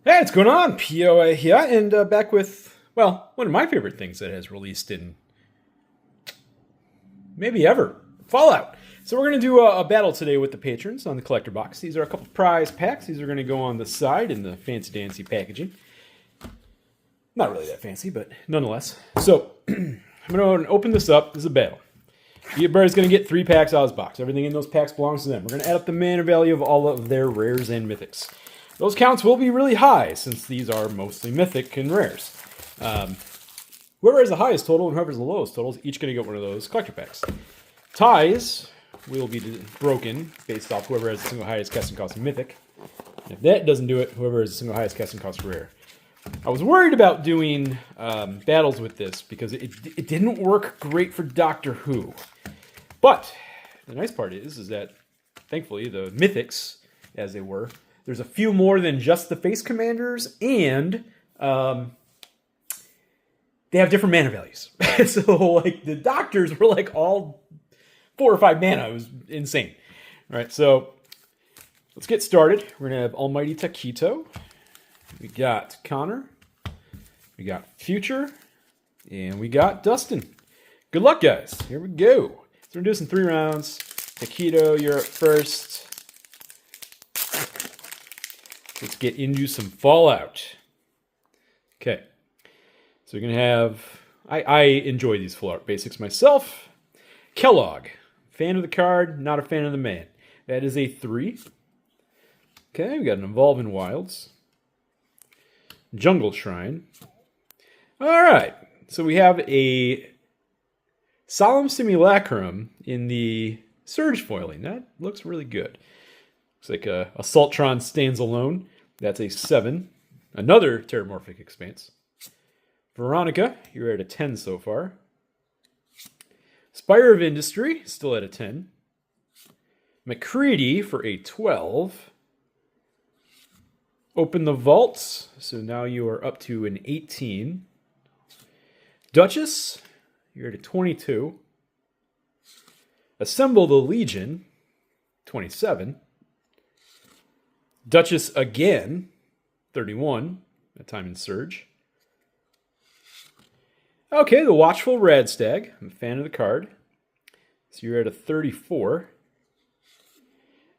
Hey, what's going on? POA here, and back with, well, one of my favorite things that has released in maybe ever, Fallout. So we're going to do a battle today with the patrons on the collector box. These are a couple prize packs. These are going to go on the side in the fancy-dancy packaging. Not really that fancy, but nonetheless. So, I'm going to open this up. This is a battle. Everybody's going to get 3 packs out of this box. Everything in those packs belongs to them. We're going to add up the mana value of all of their rares and mythics. Those counts will be really high, since these are mostly mythic and rares. Whoever has the highest total and whoever has the lowest total is each going to get one of those collector packs. Ties will be broken based off whoever has the single highest casting cost mythic. And if that doesn't do it, whoever has the single highest casting cost rare. I was worried about doing battles with this because it didn't work great for Doctor Who. But the nice part is that, thankfully, the mythics, as they were, there's a few more than just the face commanders, and they have different mana values. So, like, the doctors were, like, all 4 or 5 mana. It was insane. All right, so let's get started. We're going to have Almighty Taquito. We got Connor. We got Future. And we got Dustin. Good luck, guys. Here we go. So we're doing some 3 rounds. Taquito, you're up first. Let's get into some Fallout. Okay. So we're going to have... I enjoy these Fallout basics myself. Kellogg. Fan of the card, not a fan of the man. That is a 3. Okay, we got an Evolving Wilds. Jungle Shrine. Alright. So we have a Solemn Simulacrum in the Surge foiling. That looks really good. Looks like a Assaultron Stands Alone. That's a 7. Another Terramorphic Expanse. Veronica, you're at a 10 so far. Spire of Industry, still at a 10. McCready for a 12. Open the Vaults, so now you are up to an 18. Duchess, you're at a 22. Assemble the Legion, 27. Duchess again, 31, that time in Surge. Okay, the Watchful Radstag. I'm a fan of the card. So you're at a 34.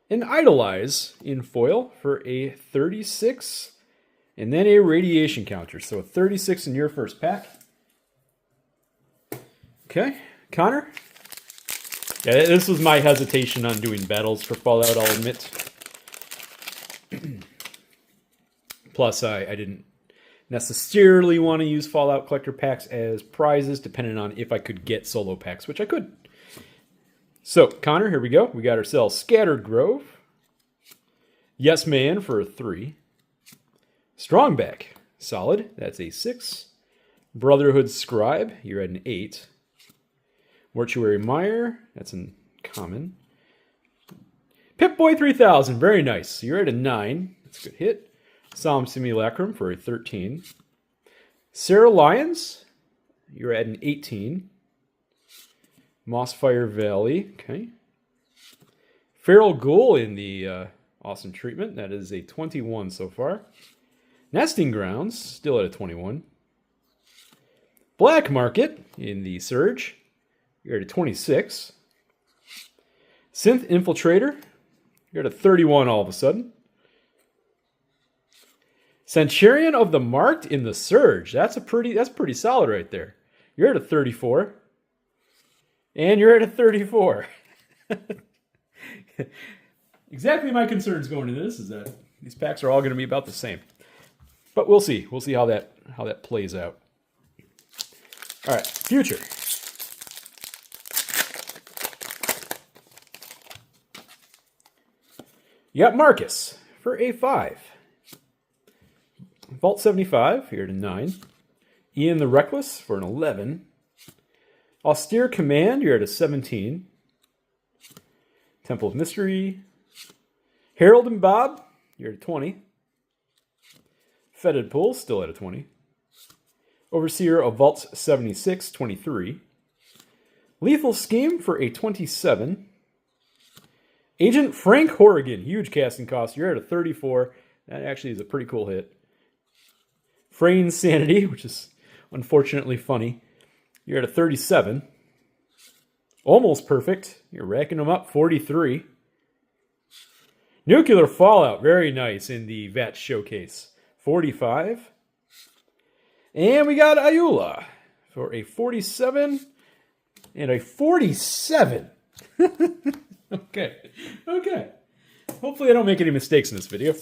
And Idolize in foil for a 36. And then a Radiation Counter. So a 36 in your first pack. Okay, Connor. Yeah, this was my hesitation on doing battles for Fallout, I'll admit. Plus, I didn't necessarily want to use Fallout collector packs as prizes, depending on if I could get solo packs, which I could. So, Connor, here we go. We got ourselves Scattered Grove. Yes Man for a 3. Strongback, solid. That's a 6. Brotherhood Scribe, you're at an 8. Mortuary Mire, that's in common. Pip-Boy 3000, very nice. So you're at a 9. That's a good hit. Solemn Simulacrum for a 13. Sarah Lyons, you're at an 18. Mossfire Valley, okay. Feral Ghoul in the Awesome Treatment, that is a 21 so far. Nesting Grounds, still at a 21. Black Market in the Surge, you're at a 26. Synth Infiltrator, you're at a 31 all of a sudden. Centurion of the Marked in the Surge. That's pretty solid right there. You're at a 34. And you're at a 34. Exactly my concerns going into this is that these packs are all going to be about the same. But we'll see. We'll see how that plays out. All right, Future. You got Marcus for a 5. Vault 75, you're at a 9. Ian the Reckless for an 11. Austere Command, you're at a 17. Temple of Mystery. Harold and Bob, you're at a 20. Fetid Pool, still at a 20. Overseer of Vaults 76, 23. Lethal Scheme for a 27. Agent Frank Horrigan, huge casting cost. You're at a 34. That actually is a pretty cool hit. Frayne Sanity, which is unfortunately funny. You're at a 37. Almost perfect. You're racking them up, 43. Nuclear Fallout, very nice in the VAT Showcase, 45. And we got Ayula for a 47 and a 47. Okay. Hopefully I don't make any mistakes in this video.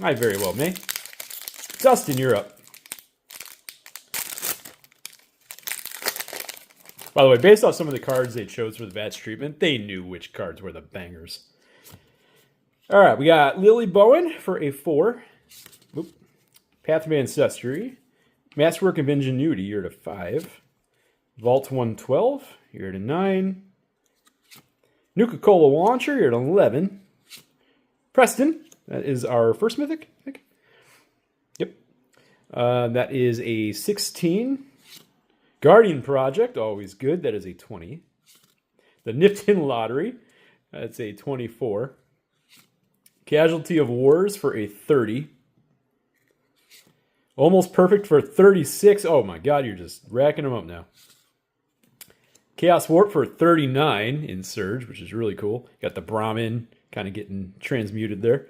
I very well may. Dustin, you're up. By the way, based off some of the cards they chose for the VATS treatment, they knew which cards were the bangers. All right, we got Lily Bowen for a 4. Oop. Path of Ancestry. Masterwork of Ingenuity, you're at a 5. Vault 112, you're at a 9. Nuka-Cola Launcher, you're at 11. Preston, that is our first mythic, I think. Yep. That is a 16. Guardian Project, always good. That is a 20. The Nifton Lottery, that's a 24. Casualty of Wars for a 30. Almost Perfect for 36. Oh my god, you're just racking them up now. Chaos Warp for 39 in Surge, which is really cool. Got the Brahmin kind of getting transmuted there.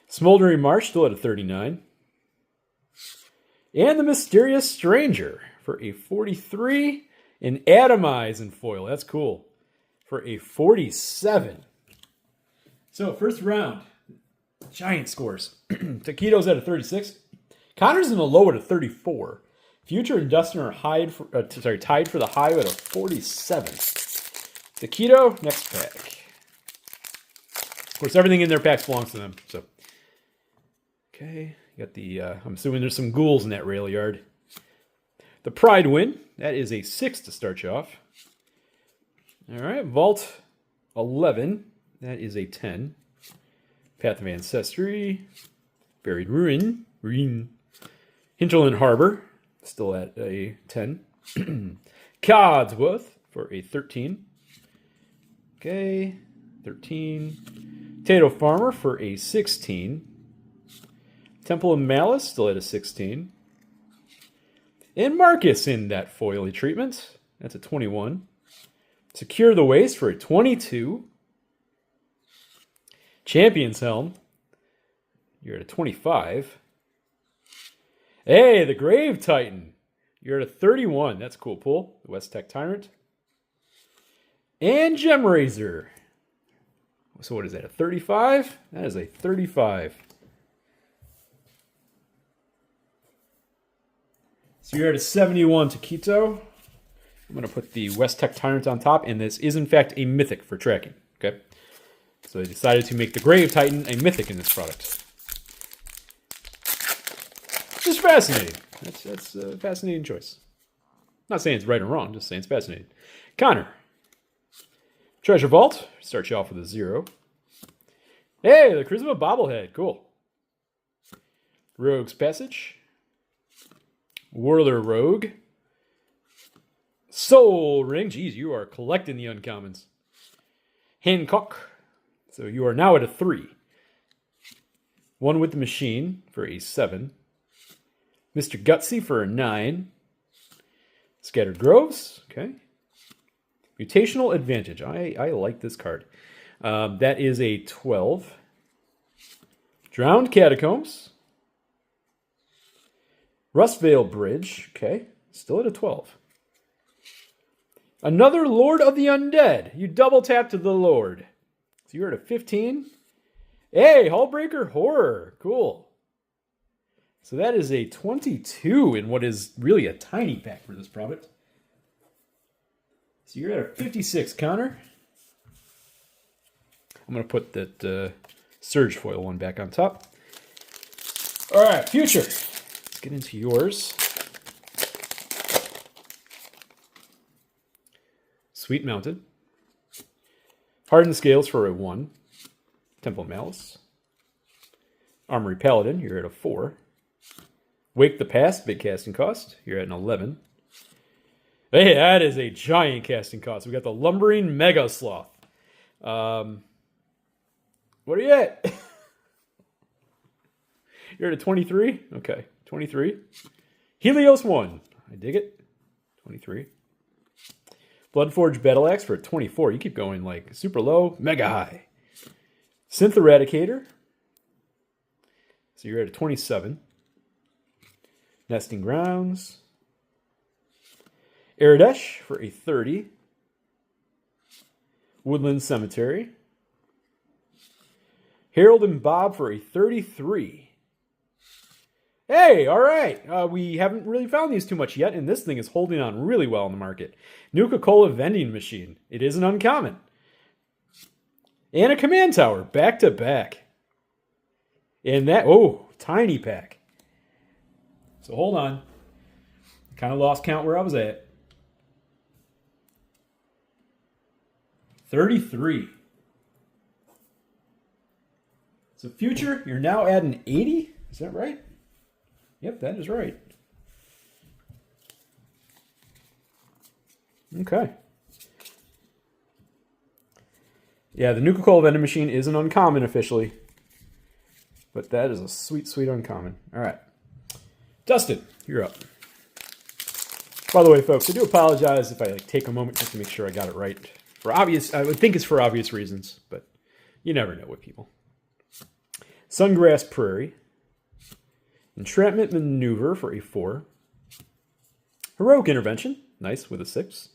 Smoldering March still at a 39. And the Mysterious Stranger for a 43. And Atomize in foil. That's cool. For a 47. So, first round. Giant scores. Taquito's at a 36. Connor's in the low at a 34. Future and Dustin are tied for the high at a 47. Taquito, next pack. Of course, everything in their packs belongs to them. So, okay, you got the. I'm assuming there's some ghouls in that rail yard. The Pride Win, that is a 6 to start you off. All right, Vault 11, that is a 10. Path of Ancestry, Buried Ruin, Hinterland Harbor, still at a 10. Codsworth for a 13. Okay, 13. Tato Farmer for a 16. Temple of Malice, still at a 16. And Marcus in that foily treatment. That's a 21. Secure the Waste for a 22. Champion's Helm. You're at a 25. Hey, the Grave Titan. You're at a 31. That's a cool pull. The West Tech Tyrant. And Gem Razor. So what is that, a 35? That is a 35. So you're at a 71, Taquito. I'm going to put the West Tech Tyrant on top, and this is in fact a mythic for tracking. Okay, so they decided to make the Grave Titan a mythic in this product. Just fascinating. That's a fascinating choice. Not saying it's right or wrong, just saying it's fascinating. Connor. Treasure Vault. Start you off with a 0. Hey, the Charisma Bobblehead. Cool. Rogue's Passage. Whirler Rogue. Soul Ring. Jeez, you are collecting the uncommons. Hancock. So you are now at a 3. One with the Machine for a 7. Mr. Gutsy for a 9. Scattered Groves. Okay. Mutational Advantage. I like this card. That is a 12. Drowned Catacombs. Rustvale Bridge. Okay. Still at a 12. Another Lord of the Undead. You double tap to the Lord. So you're at a 15. Hey, Hullbreaker Horror. Cool. So that is a 22 in what is really a tiny pack for this product. So you're at a 56, Connor. I'm going to put that Surge Foil one back on top. All right, Future. Let's get into yours. Sweet Mountain. Hardened Scales for a 1. Temple of Malice. Armory Paladin, you're at a 4. Wake the Past, big casting cost. You're at an 11. Hey, that is a giant casting cost. We got the Lumbering Mega Sloth. What are you at? You're at a 23? Okay, 23. Helios 1. I dig it. 23. Bloodforge Battle Axe for a 24. You keep going like super low, mega high. Synth Eradicator. So you're at a 27. Nesting Grounds. Aradesh for a 30. Woodland Cemetery. Harold and Bob for a 33. Hey, all right. We haven't really found these too much yet, and this thing is holding on really well in the market. Nuka-Cola Vending Machine. It is an uncommon. And a Command Tower, back to back. And that, tiny pack. So hold on. Kind of lost count where I was at. 33. So future, you're now at an 80? Is that right? Yep, that is right. Okay. Yeah, the Nuka-Cola Vending Machine is an uncommon officially. But that is a sweet, sweet uncommon. All right. Dustin, you're up. By the way, folks, I do apologize if I take a moment just to make sure I got it right. I would think it's for obvious reasons, but you never know with people. Sungrass Prairie. Entrapment Maneuver for a 4. Heroic Intervention. Nice with a 6.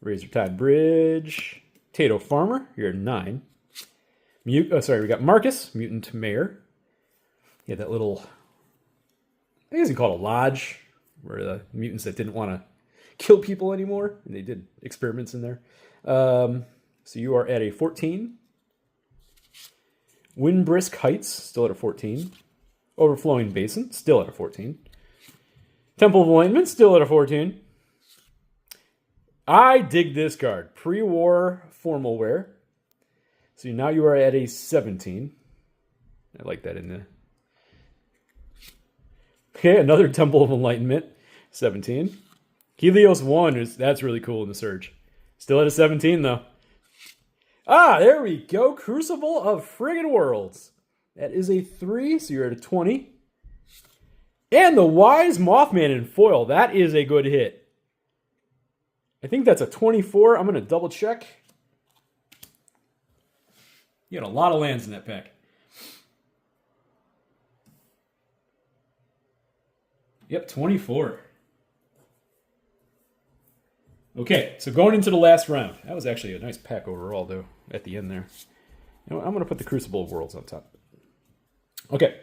Razortide Bridge. Tato Farmer. You're at 9. We got Marcus, Mutant Mayor. Yeah, that little, I guess you call it a lodge, where the mutants that didn't want to kill people anymore, and they did experiments in there. So you are at a 14. Windbrisk Heights, still at a 14. Overflowing Basin, still at a 14. Temple of Enlightenment, still at a 14. I dig this card. Pre-war formal wear. So now you are at a 17. I like that in there. Okay, another Temple of Enlightenment, 17. Helios 1, that's really cool in the Surge. Still at a 17, though. Ah, there we go. Crucible of Friggin' Worlds. That is a 3, so you're at a 20. And the Wise Mothman in foil. That is a good hit. I think that's a 24. I'm going to double check. You got a lot of lands in that pack. Yep, 24. Okay, so going into the last round. That was actually a nice pack overall, though, at the end there. You know what, I'm going to put the Crucible of Worlds on top. Okay.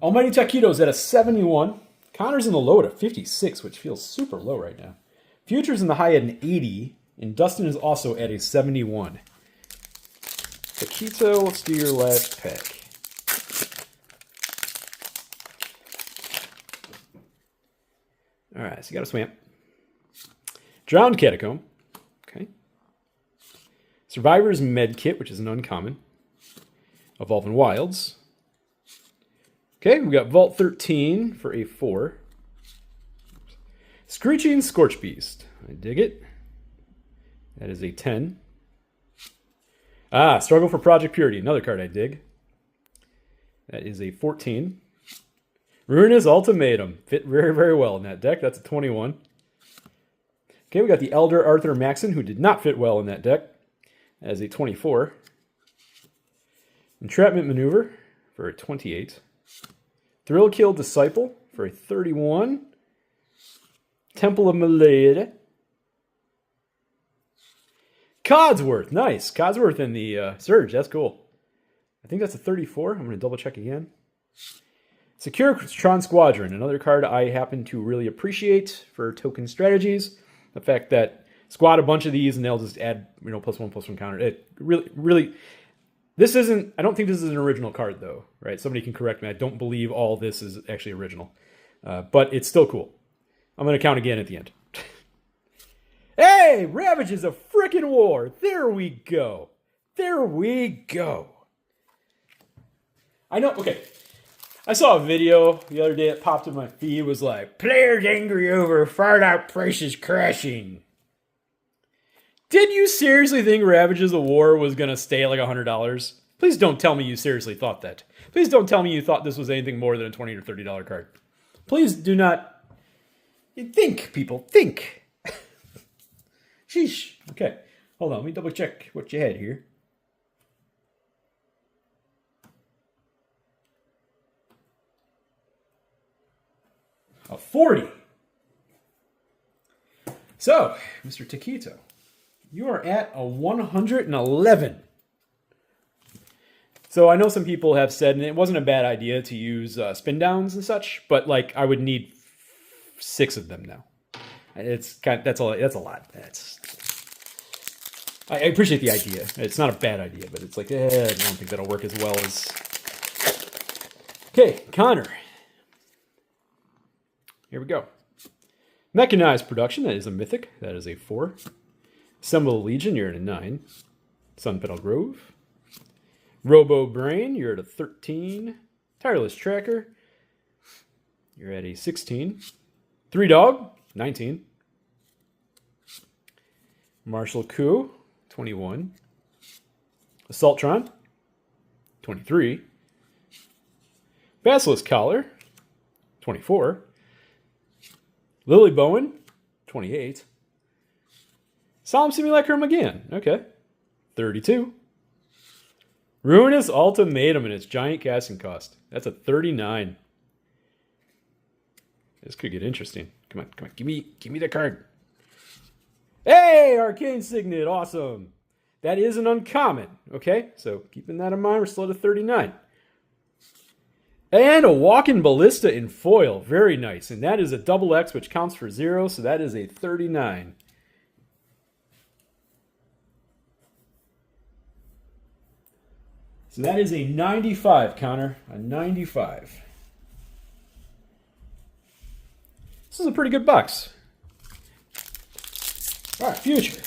Almighty Taquitos at a 71. Connor's in the low at a 56, which feels super low right now. Future's in the high at an 80, and Dustin is also at a 71. Taquito, let's do your last pack. All right, so you got a Swamp. Drowned Catacomb. Okay. Survivor's Medkit, which is an uncommon. Evolving Wilds. Okay, we got Vault 13 for a 4. Screeching Scorchbeast. I dig it. That is a 10. Ah, Struggle for Project Purity. Another card I dig. That is a 14. Ruinous Ultimatum. Fit very, very well in that deck. That's a 21. Okay, we got the Elder Arthur Maxon, who did not fit well in that deck. That is a 24. Entrapment Maneuver for a 28. Thrillkill Disciple for a 31. Temple of Malade. Codsworth, nice. Codsworth in the Surge, that's cool. I think that's a 34. I'm going to double check again. Securitron Squadron, another card I happen to really appreciate for token strategies. The fact that squad a bunch of these and they'll just add, +1/+1 counter. It really, this isn't, I don't think this is an original card though, right? Somebody can correct me. I don't believe all this is actually original. But it's still cool. I'm going to count again at the end. Hey, Ravages of Frickin' War. There we go. There we go. I know, okay. I saw a video the other day that popped in my feed. It was like, players angry over fired out prices crashing. Did you seriously think Ravages of War was going to stay at like $100? Please don't tell me you seriously thought that. Please don't tell me you thought this was anything more than a $20 or $30 card. Please do not... Think, people. Think. Sheesh. Okay. Hold on. Let me double check what you had here. A 40. So, Mr. Taquito, you are at a 111. So I know some people have said, and it wasn't a bad idea to use spin downs and such, but like I would need 6 of them now. It's kind of, that's a lot. I appreciate the idea. It's not a bad idea, but it's like I don't think that'll work as well as. Okay, Connor. Here we go. Mechanized Production, that is a mythic. That is a 4. Assemble Legion, you're at a 9. Sunpetal Grove. Robo Brain, you're at a 13. Tireless Tracker, you're at a 16. 3 Dog, 19. Martial Coup, 21. Assaultron, 23. Basilisk Collar, 24. Lily Bowen, 28. Solemn Simulacrum again, okay. 32. Ruinous Ultimatum and its giant casting cost. That's a 39. This could get interesting. Come on, give me the card. Hey, Arcane Signet, awesome. That is an uncommon, okay? So keeping that in mind, we're still at a 39. And a Walking Ballista in foil, very nice. And that is a double X, which counts for 0, so that is a 39. So that is a 95, Connor. A 95. This is a pretty good box. All right, future.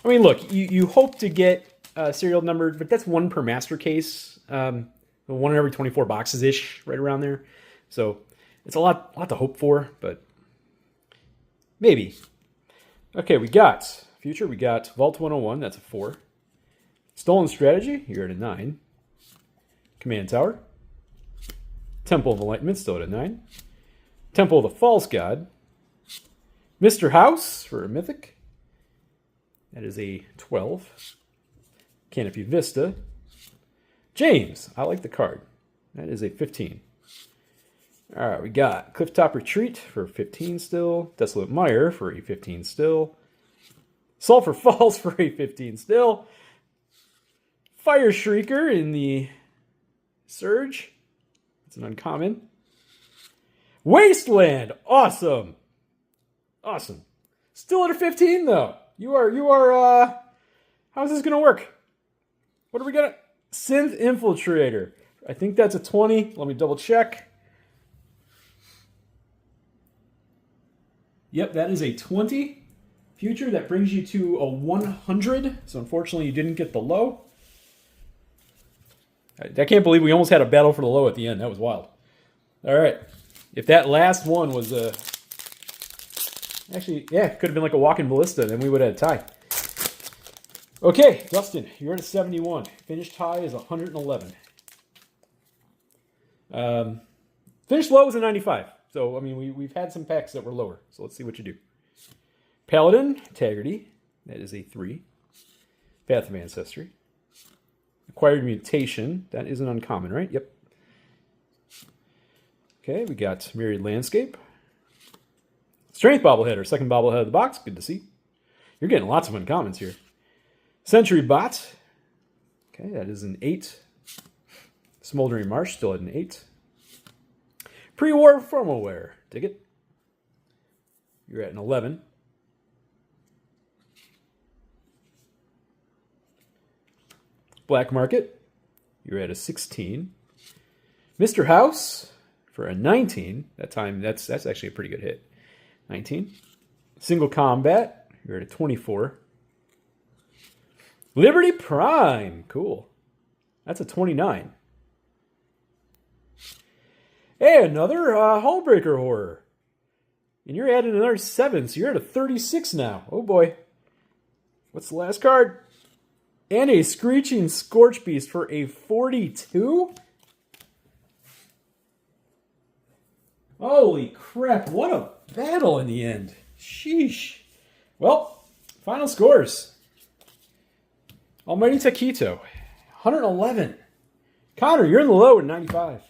I mean, look, you hope to get serial numbered, but that's 1 per master case. 1 in every 24 boxes-ish, right around there. So it's a lot to hope for, but maybe. Okay, we got future. We got Vault 101. That's a 4. Stolen Strategy, you're at a 9. Command Tower. Temple of Enlightenment, still at a 9. Temple of the False God. Mr. House for a Mythic. That is a 12. Canopy Vista. James, I like the card. That is a 15. All right, we got Clifftop Retreat for 15 still. Desolate Mire for a 15 still. Sulphur Falls for a 15 still. Fire Shrieker in the Surge. It's an uncommon. Wasteland. Awesome. Awesome. Still at a 15 though. You are how's this gonna work? What are we gonna Synth Infiltrator. I think that's a 20. Let me double check. Yep, that is a 20. Future, that brings you to a 100. So unfortunately you didn't get the low. I can't believe we almost had a battle for the low at the end. That was wild. All right. If that last one was actually, yeah, it could have been like a Walking Ballista, then we would have had a tie. Okay, Dustin, you're at a 71. Finished high is 111. Finished low is a 95. So, I mean, we've had some packs that were lower. So let's see what you do. Paladin, Integrity. That is a 3. Path of Ancestry. Acquired Mutation. That is an uncommon, right? Yep. Okay, we got Myriad Landscape. Strength Bobblehead, our second bobblehead of the box. Good to see. You're getting lots of uncommons here. Sentry Bot. Okay, that is an 8. Smoldering Marsh, still at an 8. Pre-War Firmware. Dig it. You're at an 11. Black Market. You're at a 16. Mr. House for a 19. That time, that's actually a pretty good hit. 19. Single Combat. You're at a 24. Liberty Prime. Cool. That's a 29. Hey, another Hullbreaker Horror. And you're adding another 7, so you're at a 36 now. Oh boy. What's the last card? And a Screeching Scorch Beast for a 42? Holy crap, what a battle in the end. Sheesh. Well, final scores. Almighty Taquito, 111. Connor, you're in the low at 95.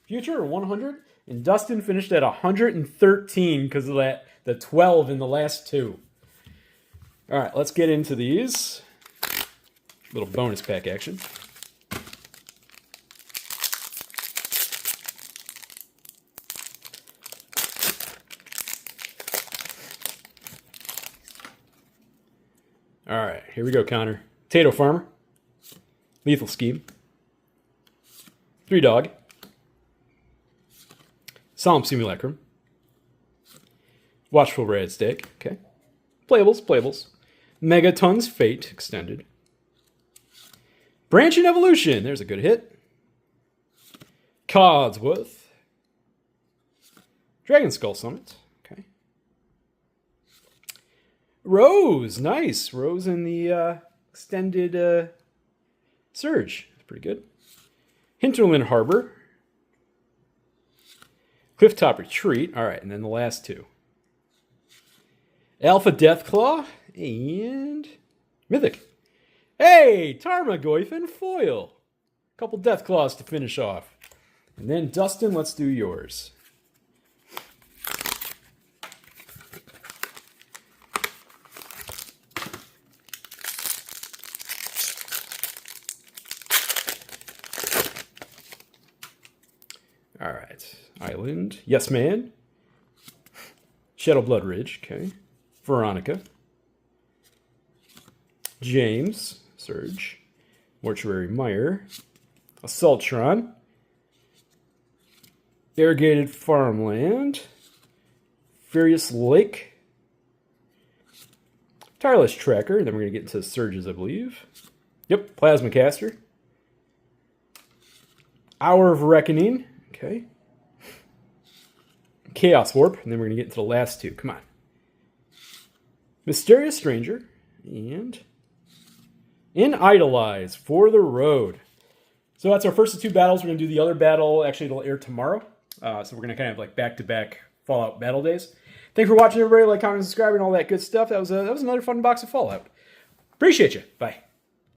Future, 100. And Dustin finished at 113 because of that, the 12 in the last two. All right, let's get into these. Little bonus pack action. All right, here we go, Connor. Potato Farmer. Lethal Scheme. 3 Dog. Solemn Simulacrum. Watchful Red Stake. Okay. Playables. Megaton's Fate Extended. Branching Evolution. There's a good hit. Codsworth. Dragon Skull Summit. Okay. Rose. Nice. Rose in the extended Surge. That's pretty good. Hinterland Harbor. Clifftop Retreat. All right, and then the last two. Alpha Deathclaw and Mythic. Hey, Tarmogoyf foil. Couple Deathclaws to finish off. And then, Dustin, let's do yours. All right. Island. Yes, Man. Shadow Blood Ridge. Okay. Veronica. James. Surge. Mortuary Mire. Assaultron. Irrigated Farmland. Furious Lake. Tireless Tracker. Then we're going to get into Surges, I believe. Yep. Plasma Caster. Hour of Reckoning. Okay. Chaos Warp. And then we're going to get into the last two. Come on. Mysterious Stranger. And Idolize for the road. So that's our first of 2 battles. We're going to do the other battle. Actually, it'll air tomorrow. So we're going to kind of like back-to-back Fallout battle days. Thanks for watching, everybody. Like, comment, subscribe, and all that good stuff. That was another fun box of Fallout. Appreciate you. Bye.